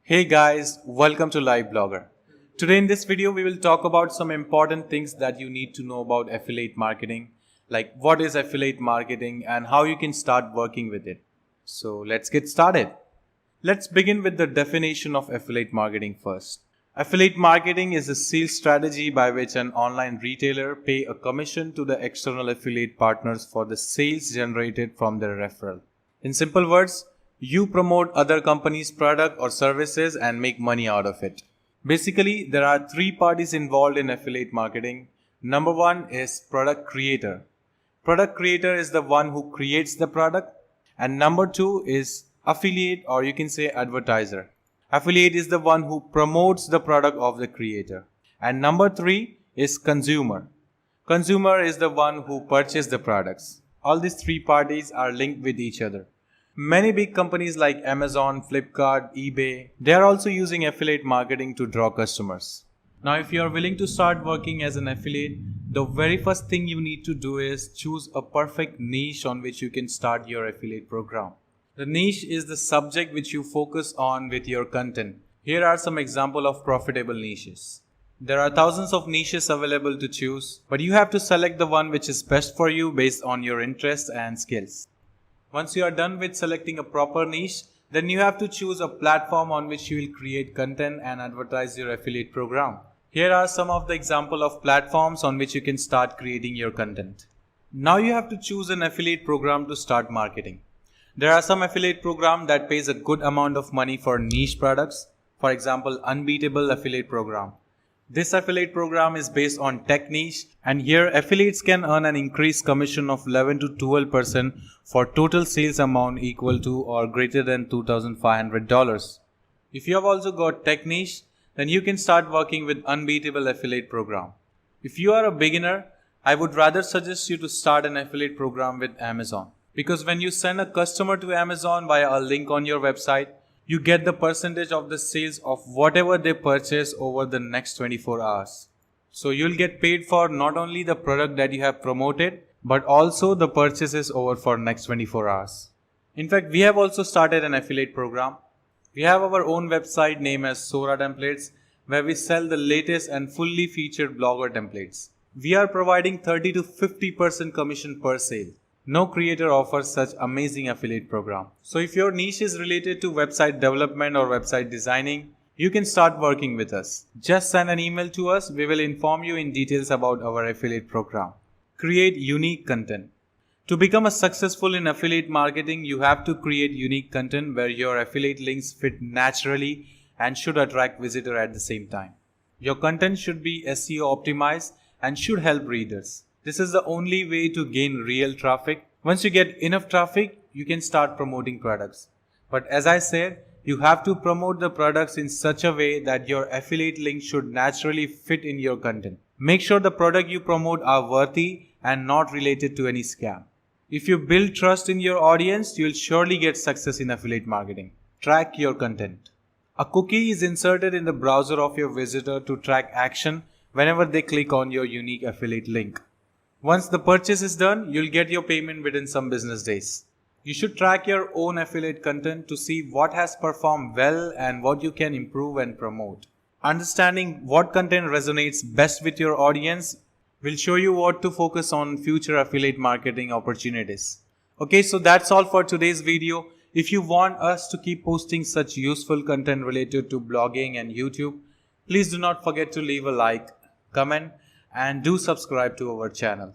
Hey guys, welcome to Live Blogger. Today in this video, we will talk about some important things that you need to know about affiliate marketing, like what is affiliate marketing and how you can start working with it. So let's get started. Let's begin with the definition of affiliate marketing first. Affiliate marketing is a sales strategy by which an online retailer pay a commission to the external affiliate partners for the sales generated from their referral. In simple words, you promote other companies' product or services and make money out of it. Basically, there are three parties involved in affiliate marketing. Number one is product creator. Product creator is the one who creates the product. And number two is affiliate, or you can say advertiser. Affiliate is the one who promotes the product of the creator. And number three is consumer. Consumer is the one who purchases the products. All these three parties are linked with each other. Many big companies like Amazon, Flipkart, eBay, they are also using affiliate marketing to draw customers. Now, if you are willing to start working as an affiliate, the very first thing you need to do is choose a perfect niche on which you can start your affiliate program. The niche is the subject which you focus on with your content. Here are some examples of profitable niches. There are thousands of niches available to choose, but you have to select the one which is best for you based on your interests and skills. Once you are done with selecting a proper niche, then you have to choose a platform on which you will create content and advertise your affiliate program. Here are some of the examples of platforms on which you can start creating your content. Now you have to choose an affiliate program to start marketing. There are some affiliate programs that pays a good amount of money for niche products. For example, Unbeatable affiliate program. This affiliate program is based on tech niche, and here affiliates can earn an increased commission of 11 to 12% for total sales amount equal to or greater than $2,500. If you have also got tech niche, then you can start working with Unbeatable affiliate program. If you are a beginner, I would rather suggest you to start an affiliate program with Amazon, because when you send a customer to Amazon via a link on your website, you get the percentage of the sales of whatever they purchase over the next 24 hours. So you'll get paid for not only the product that you have promoted, but also the purchases over for next 24 hours. In fact, we have also started an affiliate program. We have our own website named as Sora Templates, where we sell the latest and fully featured blogger templates. We are providing 30 to 50% commission per sale. No creator offers such amazing affiliate program. So if your niche is related to website development or website designing, you can start working with us. Just send an email to us. We will inform you in details about our affiliate program. Create unique content. To become a successful in affiliate marketing, you have to create unique content where your affiliate links fit naturally and should attract visitors at the same time. Your content should be SEO optimized and should help readers. This is the only way to gain real traffic. Once you get enough traffic, you can start promoting products. But as I said, you have to promote the products in such a way that your affiliate link should naturally fit in your content. Make sure the product you promote are worthy and not related to any scam. If you build trust in your audience, you'll surely get success in affiliate marketing. Track your content. A cookie is inserted in the browser of your visitor to track action whenever they click on your unique affiliate link. Once the purchase is done, you'll get your payment within some business days. You should track your own affiliate content to see what has performed well and what you can improve and promote. Understanding what content resonates best with your audience will show you what to focus on future affiliate marketing opportunities. Okay, so that's all for today's video. If you want us to keep posting such useful content related to blogging and YouTube, please do not forget to leave a like, comment, and do subscribe to our channel.